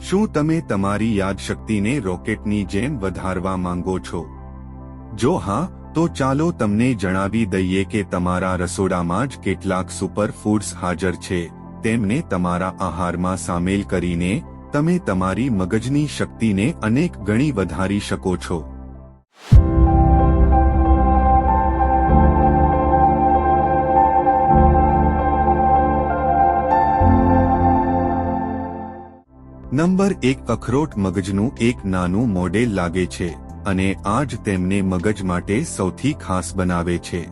શું તમે તમારી યાદશક્તિને રોકેટની જેમ વધારવા માંગો છો? જો હા, તો ચાલો તમને જણાવી દઈએ કે તમારા રસોડામાં જ કેટલાક સુપર ફૂડ્સ હાજર છે. તેમને તમારા આહારમાં સામેલ કરીને તમે તમારી મગજની શક્તિને અનેક ગણી વધારી શકો છો. નંબર 1. અખરોટ મગજનું એક નાનું મોડેલ લાગે છે અને આ જ તેમને મગજ માટે સૌથી ખાસ બનાવે છે.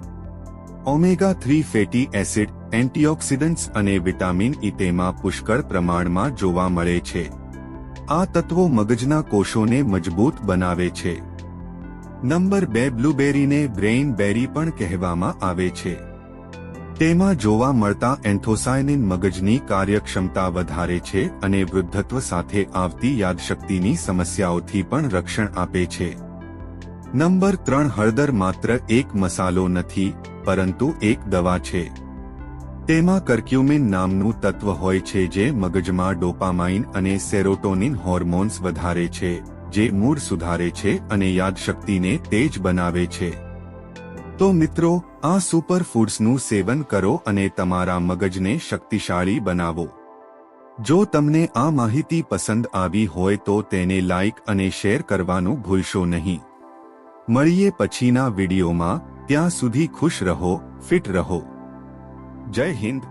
ઓમેગા-3 ફેટી એસિડ, એન્ટીઓક્સિડન્ટ્સ અને વિટામિન ઇ તેમાં પુષ્કળ પ્રમાણમાં જોવા મળે છે. આ તત્વો મગજના કોષોને મજબૂત બનાવે છે. નંબર 2. બ્લૂબેરીને બ્રેઇન બેરી પણ કહેવામાં આવે છે. તેમાં જોવા મળતા એન્થોસાયનિન મગજની કાર્યક્ષમતા વધારે છે અને વૃદ્ધત્વ સાથે આવતી યાદશક્તિની સમસ્યાઓથી પણ રક્ષણ આપે છે. નંબર 3. હળદર માત્ર એક મસાલો નથી, પરંતુ એક દવા છે. તેમાં કર્ક્યુમિન નામનું તત્વ હોય છે જે મગજમાં ડોપામાઇન અને સેરોટોનિન હોર્મોન્સ વધારે છે, જે મૂડ સુધારે છે અને યાદશક્તિને તેજ બનાવે છે. તો મિત્રો, આ સુપર ફૂડ્સનું સેવન કરો અને તમારા મગજને શક્તિશાળી બનાવો. જો તમને આ માહિતી પસંદ આવી હોય તો તેને લાઇક અને શેર કરવાનું ભૂલશો નહીં. મળીએ પછીના વિડીયોમાં. ત્યાં સુધી ખુશ રહો, ફિટ રહો. જય હિન્દ.